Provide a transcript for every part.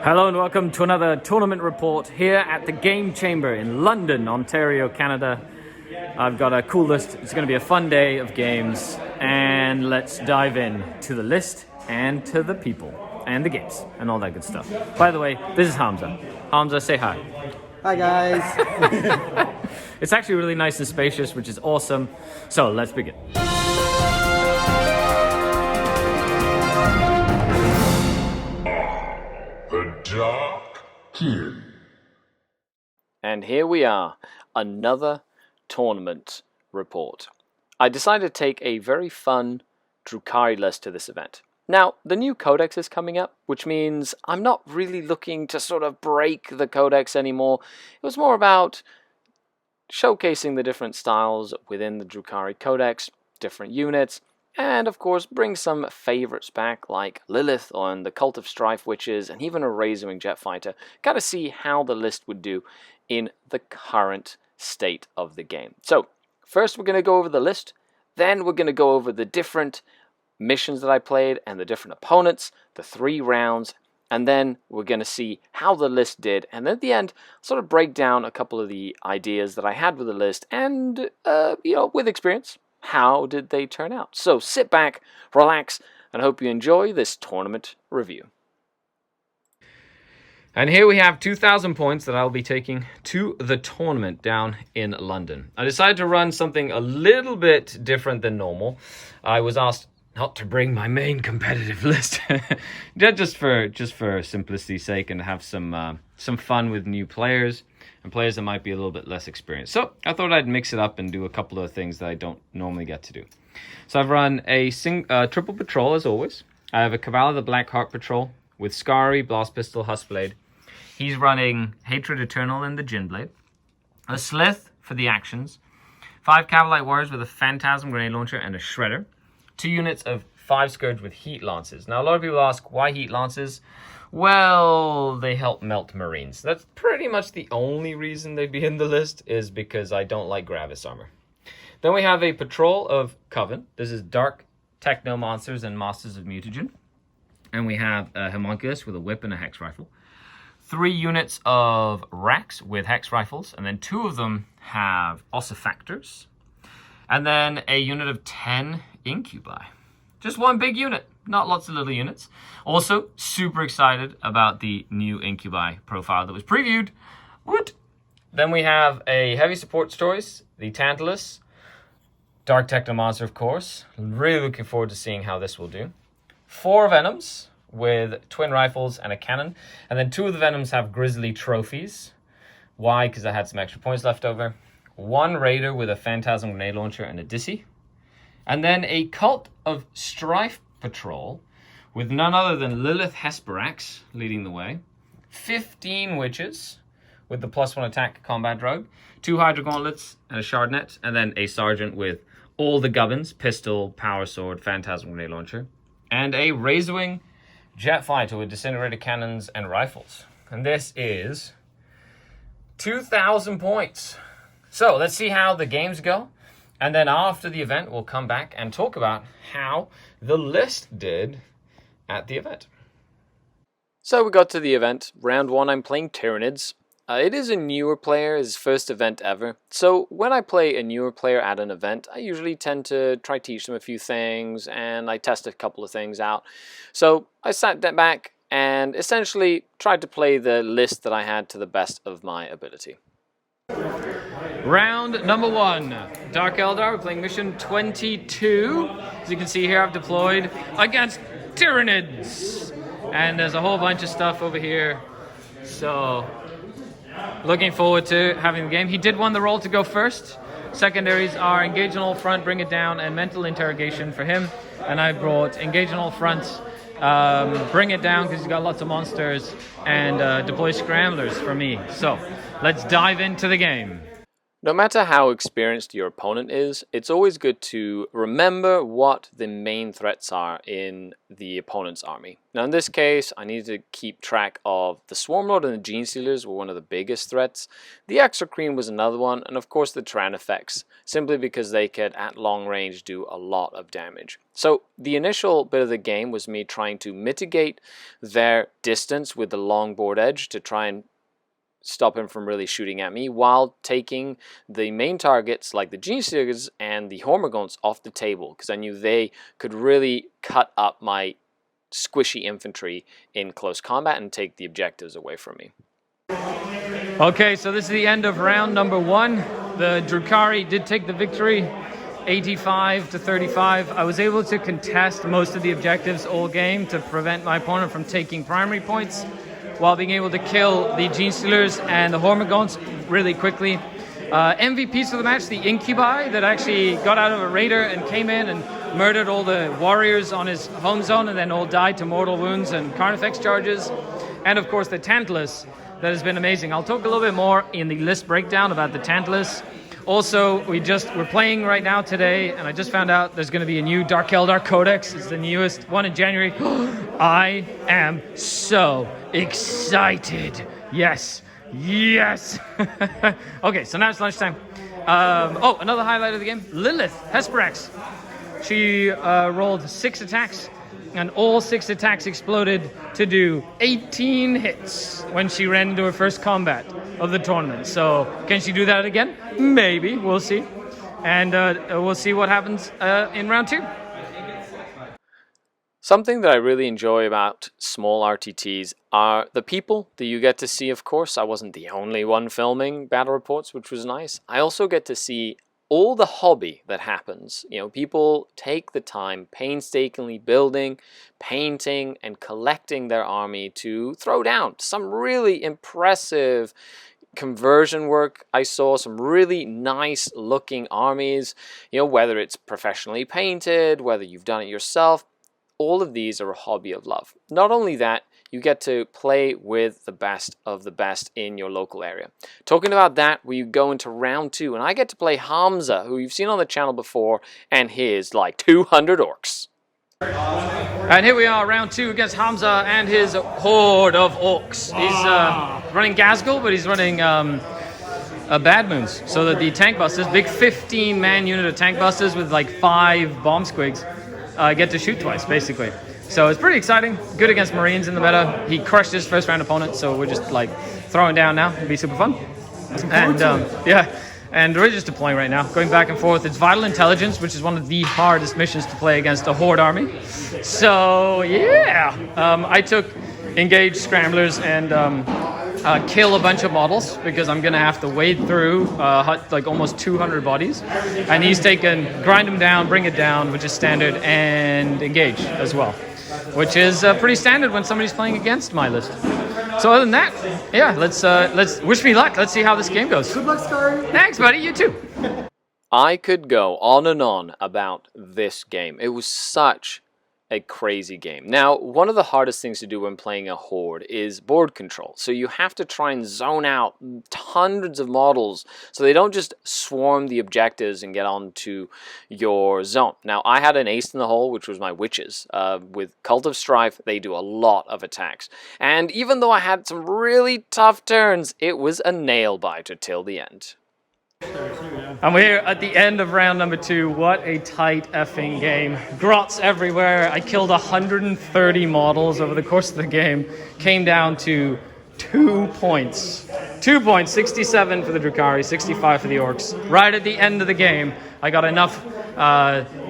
Hello and welcome to another tournament report here at the Game Chamber in London, Ontario, Canada. I've got a cool list. It's going to be a fun day of games, and let's dive in to the list and to the people and the games and all that good stuff. By the way, this is Hamza. Hamza, say hi. Hi guys. It's actually really nice and spacious, which is awesome. So let's begin. The Dark King. And here we are, another tournament report. I decided to take a very fun Drukhari list to this event. Now, the new codex is coming up, which means I'm not really looking to sort of break the codex anymore. It was more about showcasing the different styles within the Drukhari codex, different units, and of course bring some favorites back like Lilith on the Cult of Strife Witches and even a Razorwing Jet Fighter. Kind of see how the list would do in the current state of the game. So first we're going to go over the list, then we're going to go over the different missions that I played and the different opponents, the 3 rounds, and then we're going to see how the list did, and then at the end sort of break down a couple of the ideas that I had with the list and with experience, how did they turn out? So sit back, relax, and hope you enjoy this tournament review. And here we have 2,000 points that I'll be taking to the tournament down in London. I decided to run something a little bit different than normal. I was asked not to bring my main competitive list, just for simplicity's sake, and have some fun with new players and players that might be a little bit less experienced. So I thought I'd mix it up and do a couple of things that I don't normally get to do. So I've run a triple patrol as always. I have a Cabal of the Black Heart patrol with Skari, Blast Pistol, Huskblade. He's running Hatred Eternal and the Ginblade. A Slith for the actions. 5 Cavalite Warriors with a Phantasm Grenade Launcher and a Shredder. 2 units of 5 Scourge with Heat Lances. Now a lot of people ask, why Heat Lances? Well, they help melt Marines. That's pretty much the only reason they'd be in the list, is because I don't like Gravis armor. Then we have a patrol of Coven. This is Dark Techno Monsters and Masters of Mutagen. And we have a Homunculus with a Whip and a Hex Rifle. 3 units of Rex with Hex Rifles, and then 2 of them have Ossifactors. And then a unit of 10 Incubi. Just one big unit, not lots of little units. Also, super excited about the new Incubi profile that was previewed. Woot! Then we have a heavy support stories, the Tantalus, Dark Technomonster, of course. Really looking forward to seeing how this will do. 4 Venoms with twin rifles and a cannon. And then 2 of the Venoms have Grizzly trophies. Why? Because I had some extra points left over. 1 Raider with a Phantasm Grenade Launcher and a Dissy. And then a Cult of Strife patrol with none other than Lilith Hesperax leading the way. 15 Witches with the +1 attack combat drug. 2 Hydra Gauntlets and a Shardnet. And then a Sergeant with all the gubbins, pistol, power sword, Phantasm Grenade Launcher. And a Razorwing Jet Fighter with disintegrated cannons and rifles. And this is 2,000 points. So let's see how the games go. And then after the event, we'll come back and talk about how the list did at the event. So we got to the event. Round 1, I'm playing Tyranids. It is a newer player, his first event ever. So when I play a newer player at an event, I usually tend to try to teach them a few things, and I test a couple of things out. So I sat back and essentially tried to play the list that I had to the best of my ability. Round number 1, Dark Eldar. We're playing mission 22. As you can see here, I've deployed against Tyranids. And there's a whole bunch of stuff over here. So, looking forward to having the game. He did win the role to go first. Secondaries are Engage on All Front, Bring It Down, and Mental Interrogation for him. And I brought Engage on All Front, Bring It Down because he's got lots of monsters, and Deploy Scramblers for me. So, let's dive into the game. No matter how experienced your opponent is, it's always good to remember what the main threats are in the opponent's army. Now in this case, I need to keep track of the Swarmlord and the Gene Stealers were one of the biggest threats. The Exocrine was another one, and of course the Tyrann effects, simply because they could at long range do a lot of damage. So the initial bit of the game was me trying to mitigate their distance with the long board edge to try and stop him from really shooting at me, while taking the main targets like the Gene Stealers and the Hormagaunts off the table, because I knew they could really cut up my squishy infantry in close combat and take the objectives away from me. Okay, so this is the end of round number 1. The Drukhari did take the victory, 85 to 35. I was able to contest most of the objectives all game to prevent my opponent from taking primary points, while being able to kill the Gene Stealers and the Hormagaunts really quickly. MVPs of the match, the Incubi, that actually got out of a raider and came in and murdered all the warriors on his home zone and then all died to mortal wounds and Carnifex charges. And of course the Tantalus, that has been amazing. I'll talk a little bit more in the list breakdown about the Tantalus. Also, we're playing right now today, and I just found out there's going to be a new Dark Eldar Codex. It's the newest one in January. I am so excited. Yes. Yes. Okay, so now it's lunchtime. Another highlight of the game. Lilith, Hesperax. She rolled 6 attacks, and all 6 attacks exploded to do 18 hits when she ran into her first combat of the tournament. So can she do that again? Maybe. We'll see. And we'll see what happens in round 2. Something that I really enjoy about small RTTs are the people that you get to see, of course. I wasn't the only one filming battle reports, which was nice. I also get to see all the hobby that happens. You know, people take the time painstakingly building, painting, and collecting their army to throw down some really impressive conversion work. I saw some really nice looking armies, you know, whether it's professionally painted, whether you've done it yourself. All of these are a hobby of love. Not only that, you get to play with the best of the best in your local area. Talking about that, we go into round 2, and I get to play Hamza, who you've seen on the channel before, and his like 200 orcs. And here we are, round 2 against Hamza and his horde of orcs. He's running Gazgul, but he's running Bad Moons, so that the tank busters, big 15-man unit of tank busters with like 5 bomb squigs, get to shoot twice, basically. So it's pretty exciting. Good against Marines in the meta. He crushed his first round opponent, so we're just like throwing down now. It'll be super fun. And and we're just deploying right now, going back and forth. It's Vital Intelligence, which is one of the hardest missions to play against a horde army. So yeah, I took Engage Scramblers and kill a bunch of models, because I'm gonna have to wade through like almost 200 bodies, and he's taken Grind them down, Bring it down, which is standard, and Engage as well, which is pretty standard when somebody's playing against my list. So other than that, yeah, let's wish me luck. Let's see how this game goes. Good luck, Skari. Thanks, buddy. You too. I could go on and on about this game. It was such a crazy game. Now, one of the hardest things to do when playing a horde is board control. So you have to try and zone out hundreds of models so they don't just swarm the objectives and get onto your zone. Now, I had an ace in the hole, which was my witches. With Cult of Strife, they do a lot of attacks. And even though I had some really tough turns, it was a nail biter till the end. And we're here at the end of round number 2. What a tight effing game. Grots everywhere. I killed 130 models over the course of the game. Came down to 2 points. 2 points, 67 for the Drukhari, 65 for the orcs. Right at the end of the game, I got enough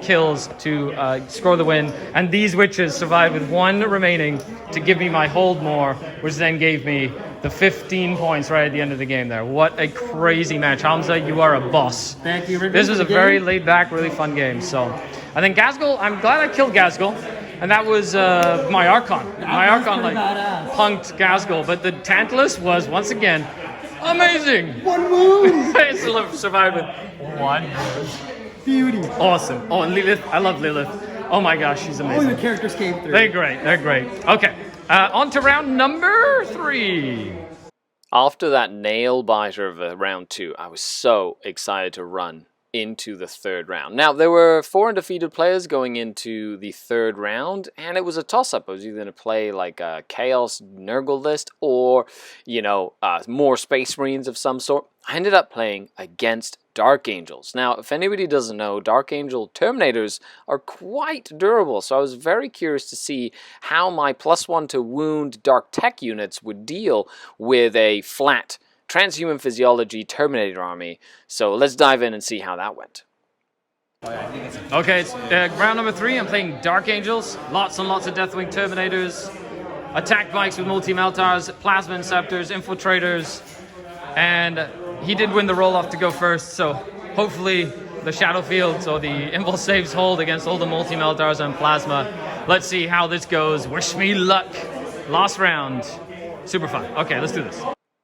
kills to score the win. And these witches survived with 1 remaining to give me my hold more, which then gave me the 15 points right at the end of the game there. What a crazy match. Hamza, you are a boss. Thank you. This was a very laid back, really fun game. So I think Gazgul, I'm glad I killed Gazgul. And that was my Archon. My Archon like punked Gazgul. But the Tantalus was, once again, amazing. 1 wound. It survived with 1 Beauty. Awesome. Oh, and Lilith. I love Lilith. Oh my gosh, she's amazing. All the characters came through. They're great. They're great. Okay. On to round number 3. After that nail biter of round 2, I was so excited to run into the 3rd round. Now, there were 4 undefeated players going into the 3rd round, and it was a toss-up. I was either going to play like a Chaos Nurgle list or, more Space Marines of some sort. I ended up playing against Dark Angels. Now, if anybody doesn't know, Dark Angel Terminators are quite durable, so I was very curious to see how my +1 to wound Dark Tech units would deal with a flat Transhuman Physiology Terminator army. So let's dive in and see how that went. Okay, it's round number 3. I'm playing Dark Angels. Lots and lots of Deathwing Terminators. Attack bikes with multi-meltars, plasma inceptors, infiltrators. And he did win the roll-off to go first, so hopefully the Shadow Fields or the Impulse Saves hold against all the multi-meltars and plasma. Let's see how this goes. Wish me luck. Last round. Super fun. Okay, let's do this.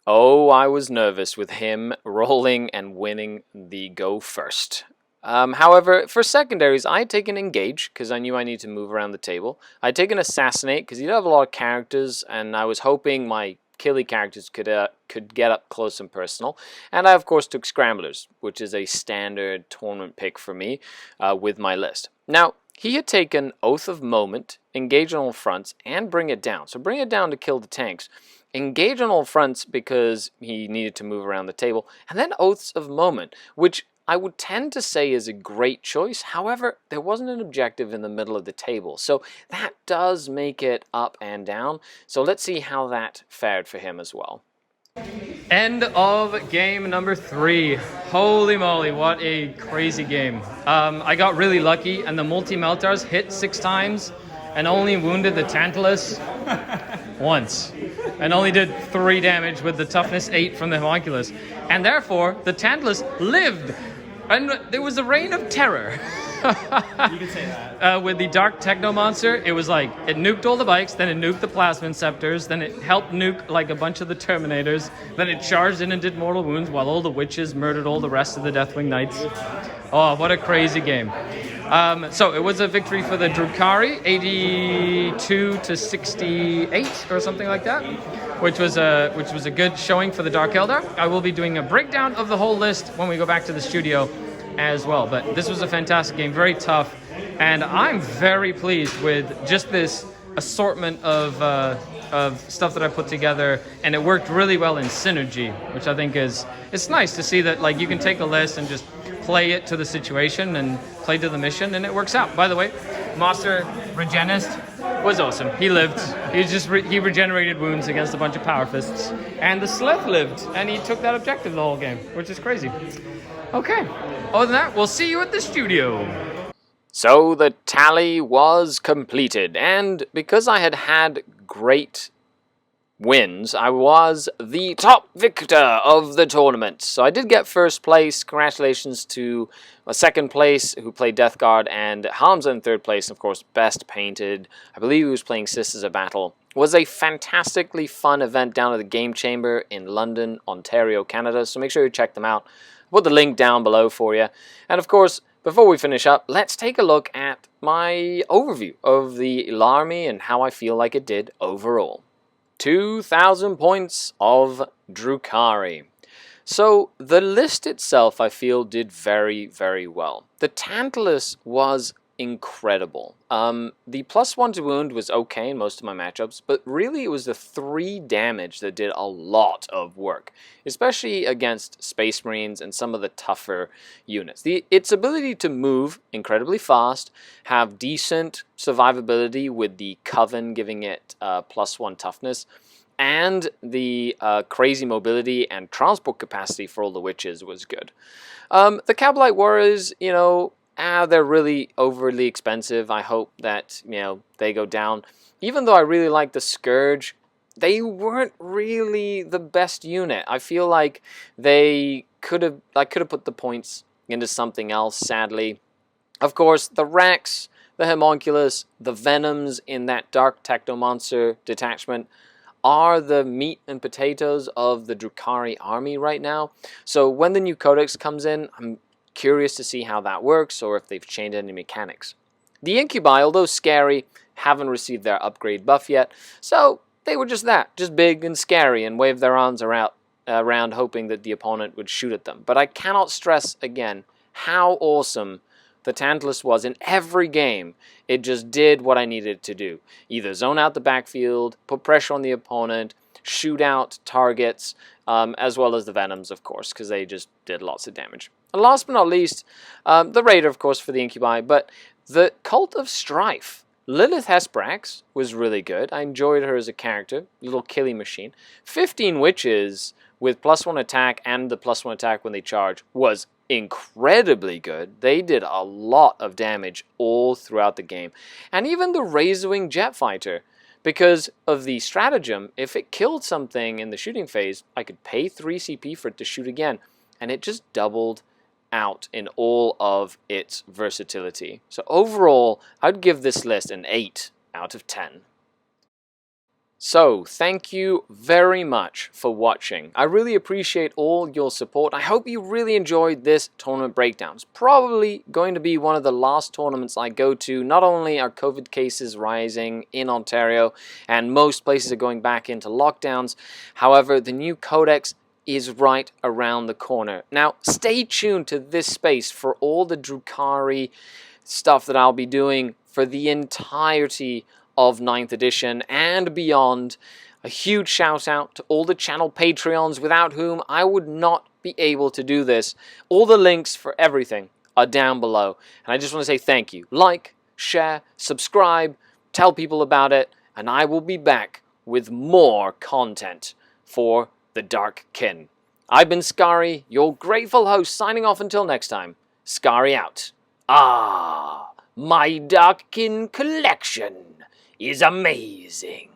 Oh, I was nervous with him rolling and winning the go first. However, for secondaries, I had taken Engage, because I knew I needed to move around the table. I had taken Assassinate, because he did have a lot of characters, and I was hoping my killy characters could get up close and personal. And I, of course, took Scramblers, which is a standard tournament pick for me with my list. Now, he had taken Oath of Moment, Engage on all fronts, and Bring It Down. So Bring It Down to kill the tanks. Engage on all fronts because he needed to move around the table. And then Oaths of Moment, which I would tend to say is a great choice. However, there wasn't an objective in the middle of the table. So that does make it up and down. So let's see how that fared for him as well. End of game number 3. Holy moly, what a crazy game. I got really lucky and the multi-meltars hit 6 times and only wounded the Tantalus once. And only did 3 damage with the toughness 8 from the homunculus. And therefore, the Tantalus lived. And there was a reign of terror. You can say that. With the Dark Techno Monster, it was like, it nuked all the bikes, then it nuked the Plasma Inceptors, then it helped nuke like a bunch of the Terminators, then it charged in and did mortal wounds while all the witches murdered all the rest of the Deathwing Knights. Oh, what a crazy game. So it was a victory for the Drukhari, 82 to 68 or something like that, which was a good showing for the Dark Eldar. I will be doing a breakdown of the whole list when we go back to the studio as well. But this was a fantastic game, very tough, and I'm very pleased with just this assortment of stuff that I put together, and it worked really well in synergy, which I think it's nice to see that like you can take a list and just play it to the situation and play to the mission, and it works out. By the way, Master Regenist was awesome. He lived. He regenerated wounds against a bunch of power fists, and the Slith lived, and he took that objective the whole game, which is crazy. Okay. Other than that, we'll see you at the studio. So the tally was completed, and because I had great wins, I was the top victor of the tournament. So I did get first place. Congratulations to second place, who played Death Guard, and Hamza in third place, and of course, best painted. I believe he was playing Sisters of Battle. It was a fantastically fun event down at the Game Chamber in London, Ontario, Canada. So make sure you check them out. I'll put the link down below for you. And of course, before we finish up, let's take a look at my overview of the army and how I feel like it did overall. 2,000 points of Drukhari. So the list itself, I feel, did very, very well. The Tantalus was incredible. The +1 to wound was okay in most of my matchups, but really it was the 3 damage that did a lot of work, especially against Space Marines and some of the tougher units. Its ability to move incredibly fast, have decent survivability with the Coven giving it +1 toughness, and the crazy mobility and transport capacity for all the witches was good. The Cabalite Warriors, they're really overly expensive. I hope that, they go down. Even though I really like the Scourge, they weren't really the best unit. I feel like I could have put the points into something else, sadly. Of course, the Rex, the Homunculus, the Venoms in that Dark Technomonster detachment are the meat and potatoes of the Drukhari army right now. So when the new Codex comes in, I'm curious to see how that works, or if they've changed any mechanics. The Incubi, although Skari, haven't received their upgrade buff yet, so they were just that, just big and scary and waved their arms around hoping that the opponent would shoot at them. But I cannot stress again how awesome the Tantalus was in every game. It just did what I needed it to do. Either zone out the backfield, put pressure on the opponent, shoot out targets, as well as the Venoms, of course, because they just did lots of damage. And last but not least, the Raider, of course, for the Incubi, but the Cult of Strife. Lilith Hesbrax was really good. I enjoyed her as a character, little killing machine. 15 Witches with +1 attack and the +1 attack when they charge was incredibly good. They did a lot of damage all throughout the game. And even the Razorwing Jet Fighter, because of the stratagem, if it killed something in the shooting phase, I could pay 3 CP for it to shoot again, and it just doubled out in all of its versatility. So overall, I'd give this list an 8 out of 10. So, thank you very much for watching. I really appreciate all your support. I hope you really enjoyed this tournament breakdown. It's probably going to be one of the last tournaments I go to. Not only are COVID cases rising in Ontario, and most places are going back into lockdowns, however, the new codex is right around the corner. Now, stay tuned to this space for all the Drukhari stuff that I'll be doing for the entirety of 9th edition and beyond. A huge shout out to all the channel Patreons without whom I would not be able to do this. All the links for everything are down below. And I just want to say thank you. Like, share, subscribe, tell people about it, and I will be back with more content for the Dark Kin. I've been Skari, your grateful host, signing off until next time. Skari out. My Dark Kin collection is amazing.